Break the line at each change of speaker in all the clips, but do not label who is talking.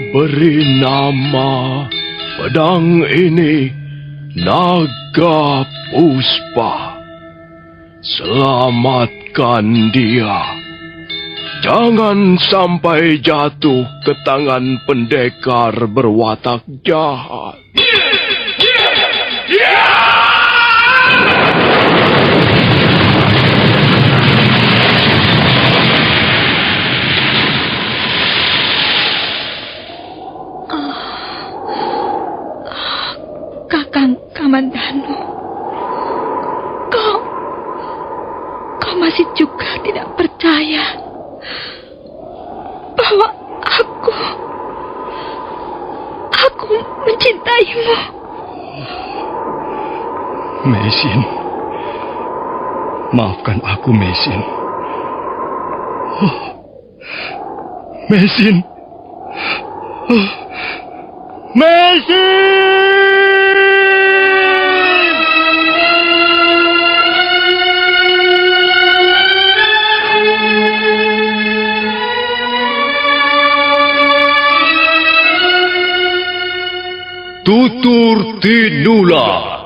Beri nama pedang ini Naga Puspa. Selamatkan dia. Jangan sampai jatuh ke tangan pendekar berwatak jahat.
Kakang Kamandanu, kau masih juga tidak percaya bahwa aku mencintaimu.
Meisin, maafkan aku, Meisin. Meisin. Meisin!
Tutur Tinula.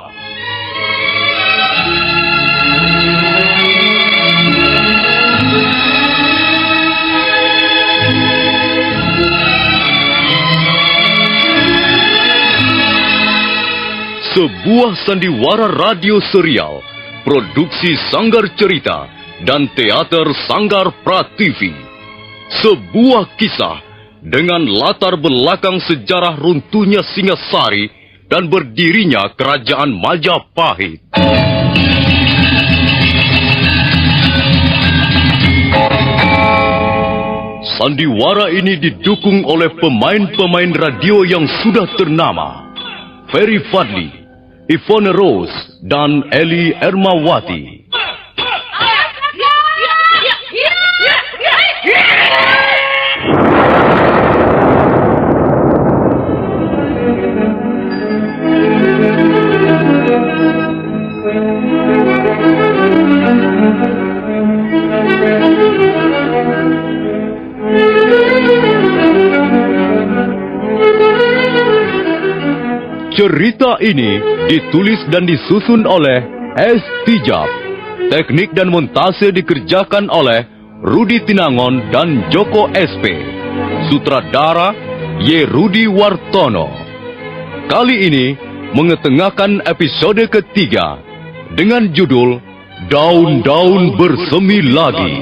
Sebuah sandiwara radio serial, produksi Sanggar Cerita dan teater Sanggar Prativi. Sebuah kisah dengan latar belakang sejarah runtuhnya Singasari dan berdirinya Kerajaan Majapahit. Sandiwara ini didukung oleh pemain-pemain radio yang sudah ternama. Ferry Fadli, Ivone Rose, dan Eli Ermawati. Cerita ini ditulis dan disusun oleh S. Tijab. Teknik dan montase dikerjakan oleh Rudi Tinangon dan Joko SP. Sutradara Y. Rudi Wartono. Kali ini mengetengahkan episode ketiga dengan judul Daun-Daun Bersemi Lagi.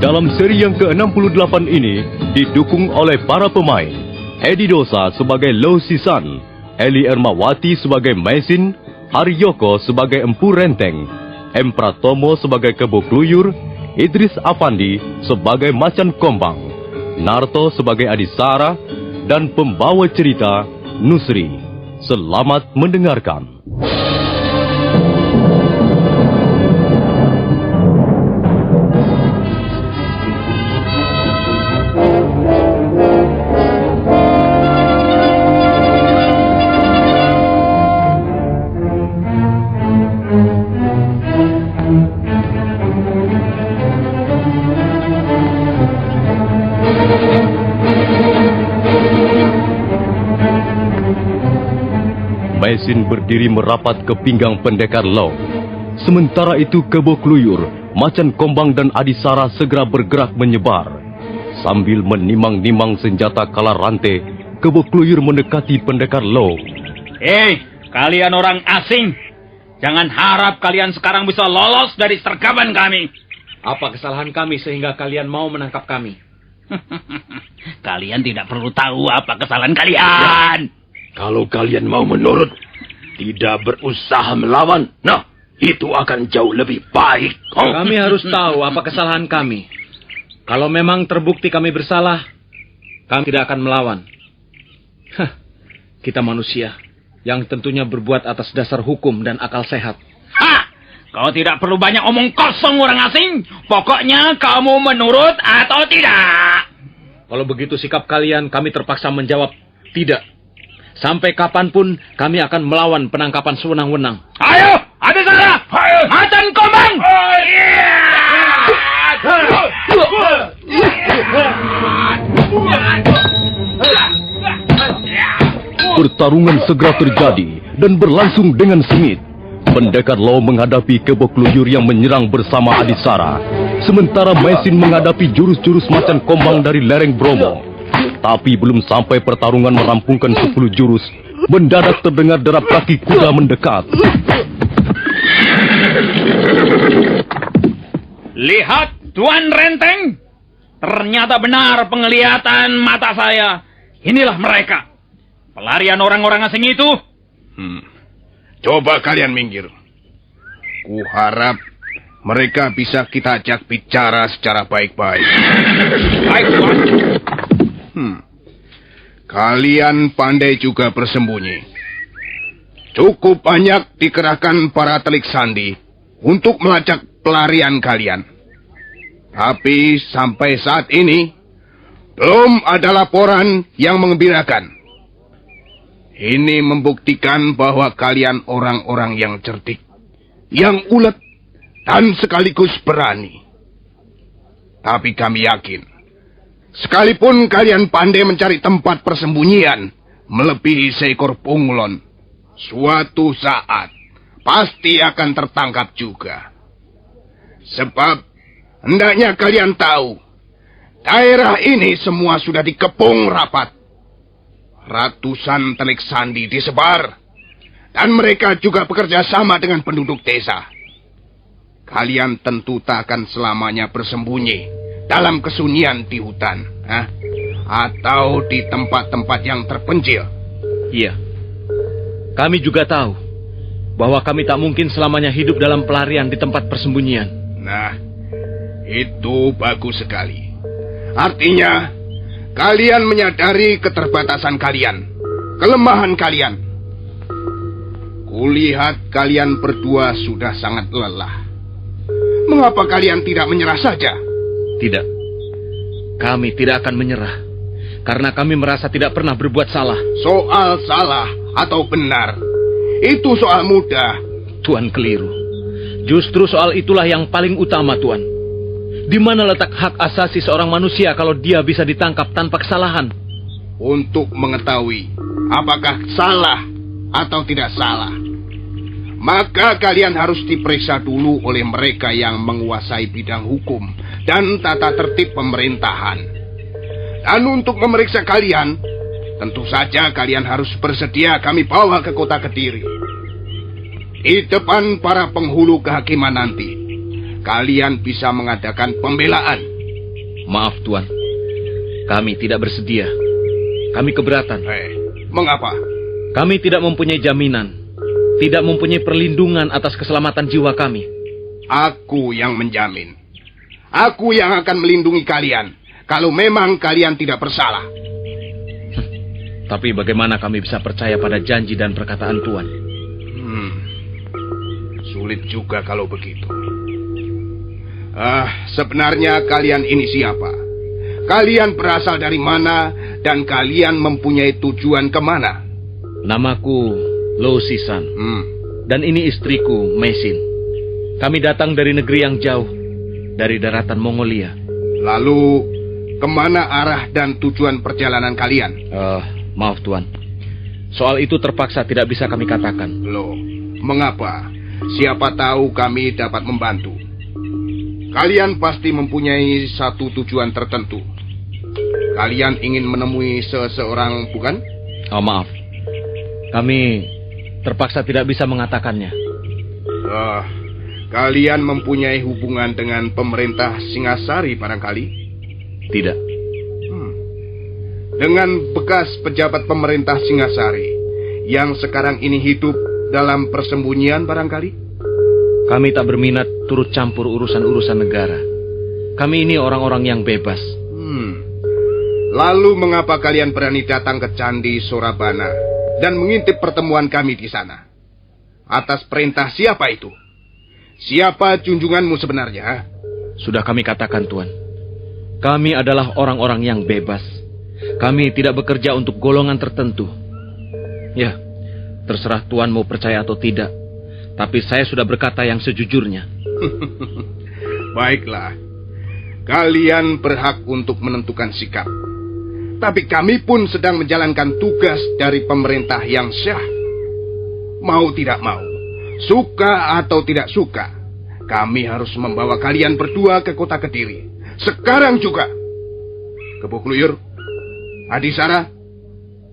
Dalam seri yang ke-68 ini didukung oleh para pemain Edi Dosa sebagai Lo Sisan, Eli Ermawati sebagai Meisin, Haryoko sebagai Empu Renteng, M. Pratomo sebagai Kebo Kluyur, Idris Afandi sebagai Macan Kombang, Narto sebagai Adisara, dan pembawa cerita Nusri. Selamat mendengarkan. Meisin berdiri merapat ke pinggang pendekar Lo. Sementara itu Kebo Kluyur, Macan Kombang dan Adisara segera bergerak menyebar. Sambil menimang-nimang senjata kala rantai, Kebo Kluyur mendekati pendekar Lo.
Kalian orang asing. Jangan harap kalian sekarang bisa lolos dari sergapan kami.
Apa kesalahan kami sehingga kalian mau menangkap kami?
Kalian tidak perlu tahu apa kesalahan kalian.
Kalau kalian mau menurut, tidak berusaha melawan, nah, itu akan jauh lebih baik.
Kami harus tahu apa kesalahan kami. Kalau memang terbukti kami bersalah, kami tidak akan melawan. Kita manusia yang tentunya berbuat atas dasar hukum dan akal sehat.
Kau tidak perlu banyak omong kosong orang asing. Pokoknya kamu menurut atau tidak.
Kalau begitu sikap kalian, kami terpaksa menjawab tidak. Sampai kapanpun kami akan melawan penangkapan sewenang-wenang.
Ayo, ada sana. Macan Komang.
Pertarungan segera terjadi dan berlangsung dengan sengit. Pendekar Law menghadapi Kebo Kluyur yang menyerang bersama Adisara, sementara Mesin menghadapi jurus-jurus Macan Komang dari lereng Bromo. Tapi belum sampai pertarungan merampungkan 10 jurus, mendadak terdengar derap kaki kuda mendekat.
Lihat, Tuan Renteng. Ternyata benar penglihatan mata saya. Inilah mereka. Pelarian orang-orang asing itu.
Coba kalian minggir. Kuharap mereka bisa kita ajak bicara secara baik-baik.
Baik, Tuan.
Kalian pandai juga bersembunyi. Cukup banyak dikerahkan para telik sandi untuk melacak pelarian kalian. Tapi sampai saat ini belum ada laporan yang mengembirakan. Ini membuktikan bahwa kalian orang-orang yang cerdik, yang ulet, dan sekaligus berani. Tapi kami yakin, sekalipun kalian pandai mencari tempat persembunyian, melebihi seekor bunglon, suatu saat pasti akan tertangkap juga. Sebab hendaknya kalian tahu, daerah ini semua sudah dikepung rapat. Ratusan telik sandi disebar, dan mereka juga bekerja sama dengan penduduk desa. Kalian tentu tak akan selamanya bersembunyi dalam kesunyian di hutan, atau di tempat-tempat yang terpencil.
Iya, kami juga tahu bahwa kami tak mungkin selamanya hidup dalam pelarian di tempat persembunyian.
Nah, itu bagus sekali. Artinya, kalian menyadari keterbatasan kalian, kelemahan kalian. Kulihat kalian berdua sudah sangat lelah. Mengapa kalian tidak menyerah saja?
Tidak, kami tidak akan menyerah, karena kami merasa tidak pernah berbuat salah.
Soal salah atau benar, itu soal mudah.
Tuan keliru. Justru soal itulah yang paling utama, Tuan. Di mana letak hak asasi seorang manusia kalau dia bisa ditangkap tanpa kesalahan?
Untuk mengetahui apakah salah atau tidak salah, maka kalian harus diperiksa dulu oleh mereka yang menguasai bidang hukum dan tata tertib pemerintahan. Dan untuk memeriksa kalian, tentu saja kalian harus bersedia kami bawa ke kota Kediri. Di depan para penghulu kehakiman nanti, kalian bisa mengadakan pembelaan.
Maaf, Tuan. Kami tidak bersedia. Kami keberatan.
Mengapa?
Kami tidak mempunyai jaminan, tidak mempunyai perlindungan atas keselamatan jiwa kami.
Aku yang menjamin. Aku yang akan melindungi kalian kalau memang kalian tidak bersalah.
Tapi bagaimana kami bisa percaya pada janji dan perkataan Tuan?
Sulit juga kalau begitu. Sebenarnya kalian ini siapa? Kalian berasal dari mana dan kalian mempunyai tujuan kemana?
Namaku Lo Sisan. Dan ini istriku, Mesin. Kami datang dari negeri yang jauh, dari daratan Mongolia.
Lalu, kemana arah dan tujuan perjalanan kalian?
Maaf, Tuan. Soal itu terpaksa tidak bisa kami katakan.
Loh, mengapa? Siapa tahu kami dapat membantu. Kalian pasti mempunyai satu tujuan tertentu. Kalian ingin menemui seseorang, bukan?
Maaf. Kami terpaksa tidak bisa mengatakannya.
Kalian mempunyai hubungan dengan pemerintah Singasari barangkali?
Tidak.
Dengan bekas pejabat pemerintah Singasari yang sekarang ini hidup dalam persembunyian barangkali?
Kami tak berminat turut campur urusan-urusan negara. Kami ini orang-orang yang bebas.
Lalu mengapa kalian berani datang ke Candi Sorabana dan mengintip pertemuan kami di sana? Atas perintah siapa itu? Siapa junjunganmu sebenarnya?
Sudah kami katakan, Tuan. Kami adalah orang-orang yang bebas. Kami tidak bekerja untuk golongan tertentu. Ya, terserah Tuan mau percaya atau tidak. Tapi saya sudah berkata yang sejujurnya.
Baiklah. Kalian berhak untuk menentukan sikap. Tapi kami pun sedang menjalankan tugas dari pemerintah yang syah. Mau tidak mau, suka atau tidak suka, kami harus membawa kalian berdua ke kota Kediri. Sekarang juga. Kebukluyur, Adisara,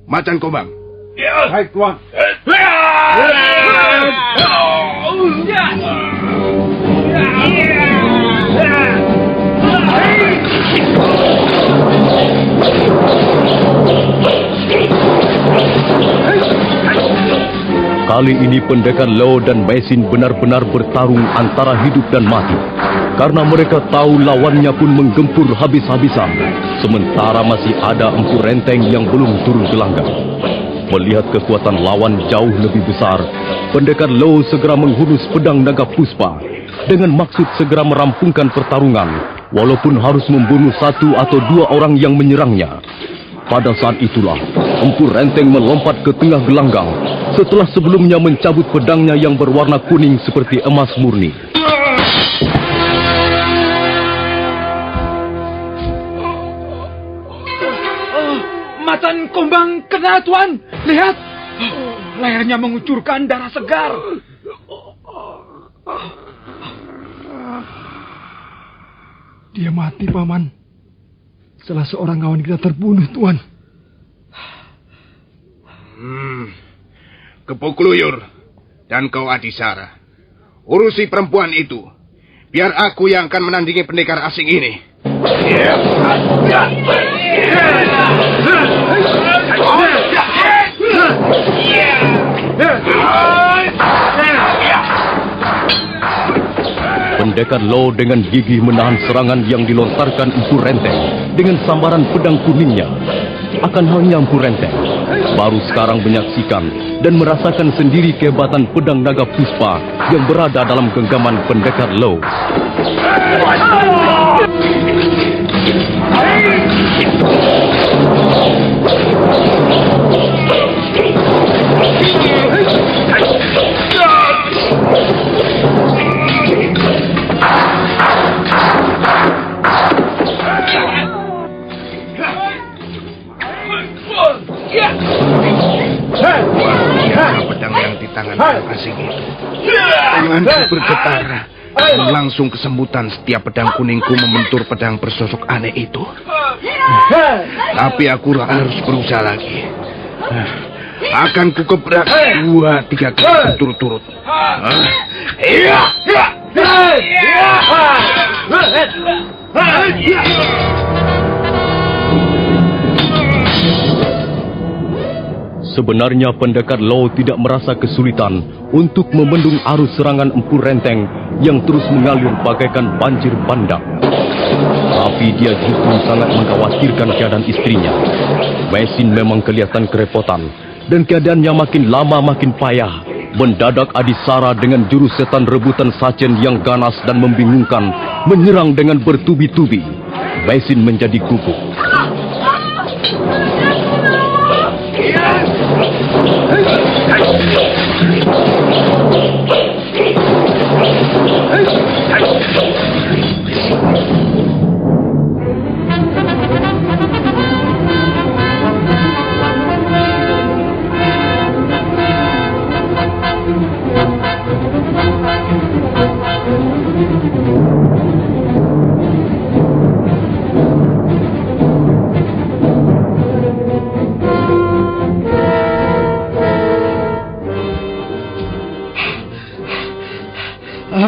Macan Kombang.
Baik, Tuan.
Kali ini pendekar Lo dan Mesin benar-benar bertarung antara hidup dan mati. Karena mereka tahu lawannya pun menggempur habis-habisan. Sementara masih ada Empu Renteng yang belum turun gelanggang. Melihat kekuatan lawan jauh lebih besar, pendekar Lo segera menghunus pedang naga puspa dengan maksud segera merampungkan pertarungan, walaupun harus membunuh 1 atau 2 orang yang menyerangnya. Pada saat itulah, Empu Renteng melompat ke tengah gelanggang setelah sebelumnya mencabut pedangnya yang berwarna kuning seperti emas murni.
Macan Kombang kena, Tuan. Lihat. Lehernya mengucurkan darah segar. Dia mati, Paman. Salah seorang kawan kita terbunuh, Tuan.
Kebukluyur dan kau Adisara, urusi perempuan itu. Biar aku yang akan menandingi pendekar asing ini.
Pendekar Lo dengan gigih menahan serangan yang dilontarkan Empu Renteng dengan sambaran pedang kuningnya. Akan halnya Empu Renteng baru sekarang menyaksikan dan merasakan sendiri kehebatan pedang naga puspa yang berada dalam genggaman pendekar Lo.
Pedang yang di tangan orang asing itu. Tanganku bergetar dan langsung kesemutan setiap pedang kuningku membentur pedang bersosok aneh itu. Tapi aku harus berusaha lagi. Akan kugebrak 2-3 kali berturut-turut.
Sebenarnya pendekar Lo tidak merasa kesulitan untuk membendung arus serangan Empu Renteng yang terus mengalir bagaikan banjir bandang. Tapi dia justru sangat mengkhawatirkan keadaan istrinya. Mesin memang kelihatan kerepotan dan keadaannya makin lama makin payah. Mendadak Adisara dengan jurus setan rebutan Sacen yang ganas dan membingungkan menyerang dengan bertubi-tubi. Mesin menjadi gugup.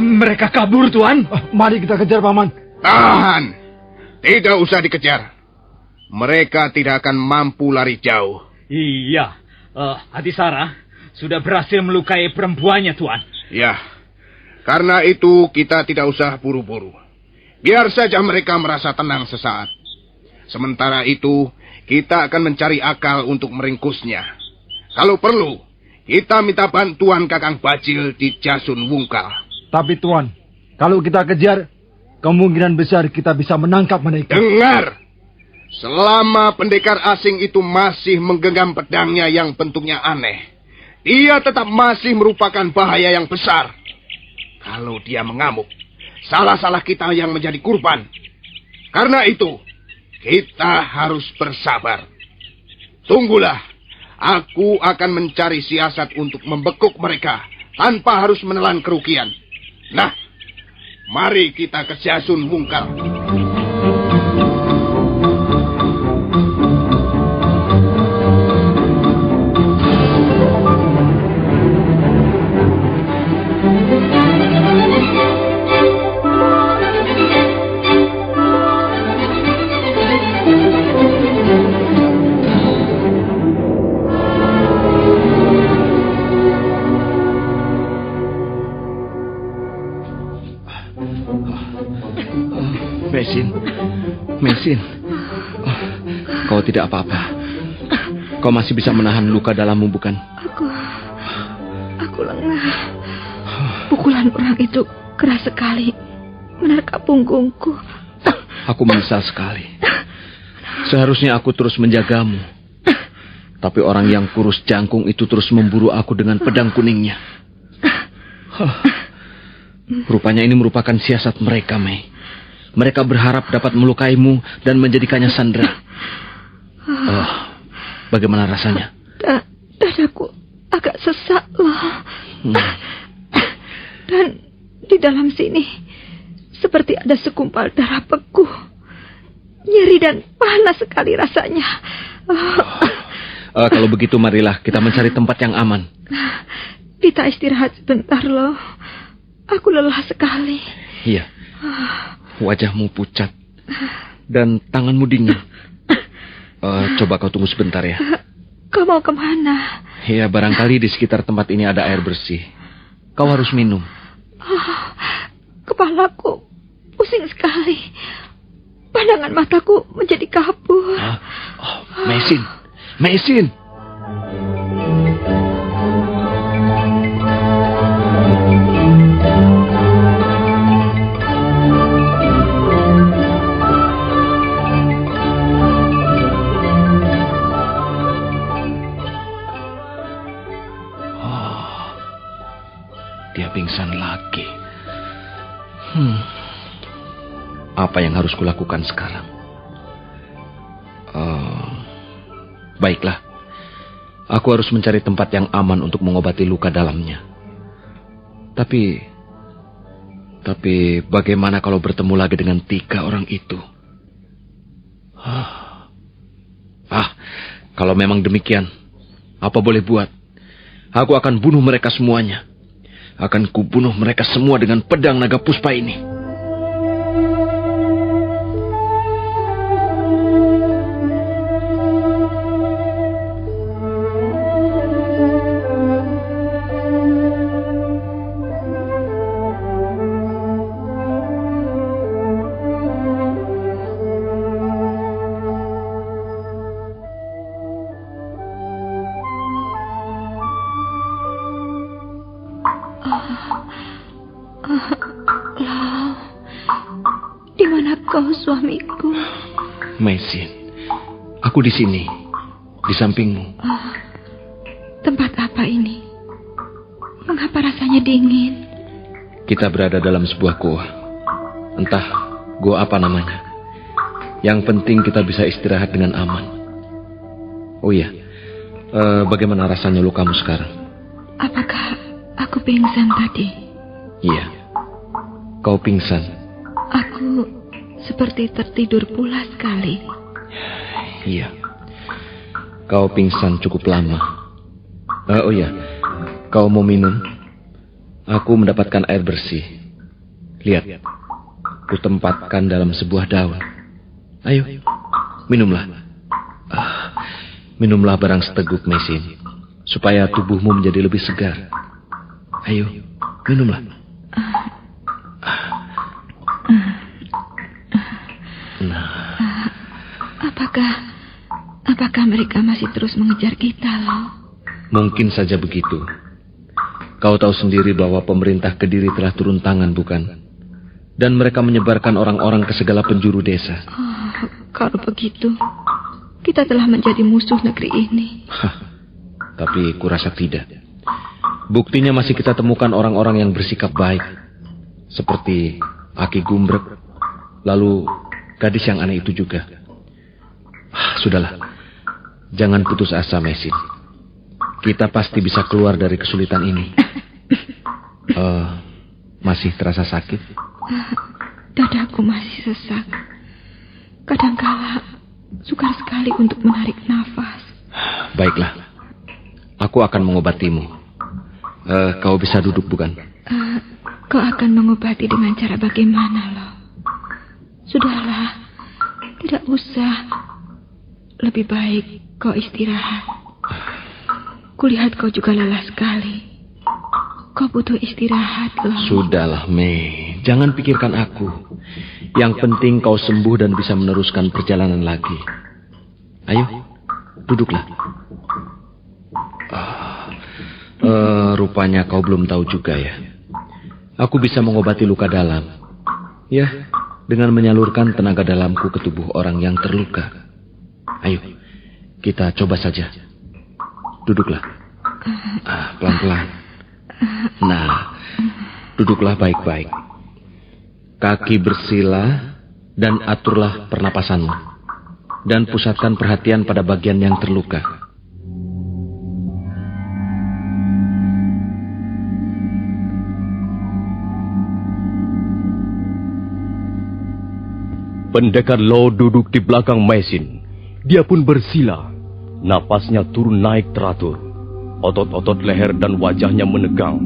Mereka kabur, Tuan. Mari kita kejar, Paman.
Tahan. Tidak usah dikejar. Mereka tidak akan mampu lari jauh.
Iya, Adisara sudah berhasil melukai perempuannya, Tuan.
Ya, karena itu kita tidak usah buru-buru. Biar saja mereka merasa tenang sesaat. Sementara itu, kita akan mencari akal untuk meringkusnya. Kalau perlu, kita minta bantuan Kakang Bajil di Jasun Wungkal.
Tapi Tuan, kalau kita kejar, kemungkinan besar kita bisa menangkap mereka.
Dengar! Selama pendekar asing itu masih menggenggam pedangnya yang bentuknya aneh, dia tetap masih merupakan bahaya yang besar. Kalau dia mengamuk, salah-salah kita yang menjadi kurban. Karena itu, kita harus bersabar. Tunggulah, aku akan mencari siasat untuk membekuk mereka tanpa harus menelan kerugian. Nah, mari kita ke Jasun Mungkal.
Mesin, kau tidak apa-apa. Kau masih bisa menahan luka dalammu, bukan?
Aku lengah. Pukulan orang itu keras sekali, menerkam punggungku.
Aku menyesal sekali. Seharusnya aku terus menjagamu. Tapi orang yang kurus jangkung itu terus memburu aku dengan pedang kuningnya. Rupanya ini merupakan siasat mereka, Mei. Mereka berharap dapat melukaimu dan menjadikannya sandera. Bagaimana rasanya?
Dadaku agak sesak loh. Dan di dalam sini seperti ada segumpal darah beku. Nyeri dan panas sekali rasanya.
Kalau begitu marilah kita mencari tempat yang aman.
Kita istirahat sebentar loh. Aku lelah sekali.
Iya. Wajahmu pucat dan tanganmu dingin. Coba kau tunggu sebentar ya.
Kau mau kemana?
Ya, barangkali di sekitar tempat ini ada air bersih. Kau harus minum.
Kepalaku pusing sekali. Pandangan mataku menjadi kabur.
Mesin. Dia pingsan lagi. Apa yang harus kulakukan sekarang? Baiklah. Aku harus mencari tempat yang aman untuk mengobati luka dalamnya. Tapi bagaimana kalau bertemu lagi dengan 3 orang itu? Kalau memang demikian, apa boleh buat? Aku akan bunuh mereka semuanya. Akan kubunuh mereka semua dengan pedang naga puspa ini.
Di mana kau, suamiku?
Mesin, aku di sini, di sampingmu.
Tempat apa ini? Mengapa rasanya dingin?
Kita berada dalam sebuah goa. Entah goa apa namanya. Yang penting kita bisa istirahat dengan aman. Oh iya, bagaimana rasanya lukamu sekarang?
Apakah aku pingsan tadi?
Iya, kau pingsan.
Aku seperti tertidur pula sekali.
Iya, kau pingsan cukup lama. Oh iya, kau mau minum? Aku mendapatkan air bersih. Lihat, kutempatkan dalam sebuah daun. Ayo, minumlah. Minumlah barang seteguk, Mesin, supaya tubuhmu menjadi lebih segar. Ayo, minumlah.
Apakah mereka masih terus mengejar kita, loh?
Mungkin saja begitu. Kau tahu sendiri bahwa pemerintah Kediri telah turun tangan, bukan? Dan mereka menyebarkan orang-orang ke segala penjuru desa.
Oh, kalau begitu, kita telah menjadi musuh negeri ini.
Tapi kurasa tidak. Buktinya masih kita temukan orang-orang yang bersikap baik. Seperti Aki Gumbrek, lalu gadis yang aneh itu juga. Sudahlah, jangan putus asa, Mesin. Kita pasti bisa keluar dari kesulitan ini. Masih terasa sakit?
Dadaku masih sesak. Kadangkala sukar sekali untuk menarik nafas.
Baiklah, aku akan mengobatimu. Kau bisa duduk, bukan?
Kau akan mengobati dengan cara bagaimana, loh? Sudahlah, tidak usah. Lebih baik kau istirahat. Kulihat kau juga lelah sekali. Kau butuh istirahat, loh.
Sudahlah, Mei. Jangan pikirkan aku. Yang penting kau sembuh dan bisa meneruskan perjalanan lagi. Ayo, duduklah. Rupanya kau belum tahu juga ya. Aku bisa mengobati luka dalam. Ya, dengan menyalurkan tenaga dalamku ke tubuh orang yang terluka. Ayo, kita coba saja. Duduklah. Pelan-pelan. Nah, duduklah baik-baik. Kaki bersila dan aturlah pernapasanmu. Dan pusatkan perhatian pada bagian yang terluka.
Pendekar Lo duduk di belakang mesin. Dia pun bersila. Napasnya turun naik teratur. Otot-otot leher dan wajahnya menegang.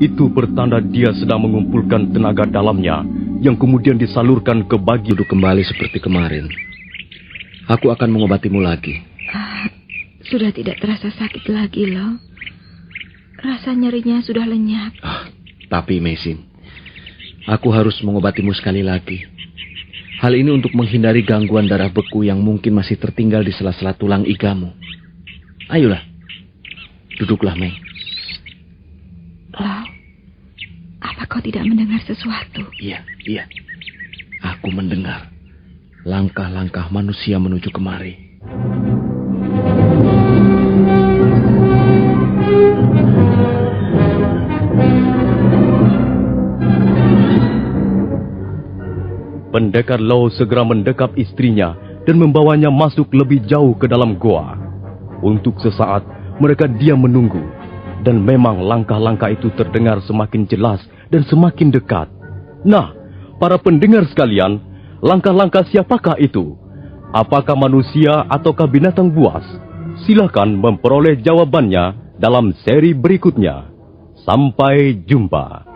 Itu pertanda dia sedang mengumpulkan tenaga dalamnya yang kemudian disalurkan ke bagian.
Duduk kembali seperti kemarin. Aku akan mengobatimu lagi.
Sudah tidak terasa sakit lagi, loh. Rasa nyerinya sudah lenyap.
Tapi Mesin, aku harus mengobatimu sekali lagi. Hal ini untuk menghindari gangguan darah beku yang mungkin masih tertinggal di sela-sela tulang igamu. Ayolah, duduklah, Mei.
Loh, apa kau tidak mendengar sesuatu?
Iya. Aku mendengar langkah-langkah manusia menuju kemari.
Pendekar Lo segera mendekap istrinya dan membawanya masuk lebih jauh ke dalam goa. Untuk sesaat, mereka diam menunggu. Dan memang langkah-langkah itu terdengar semakin jelas dan semakin dekat. Nah, para pendengar sekalian, langkah-langkah siapakah itu? Apakah manusia ataukah binatang buas? Silakan memperoleh jawabannya dalam seri berikutnya. Sampai jumpa.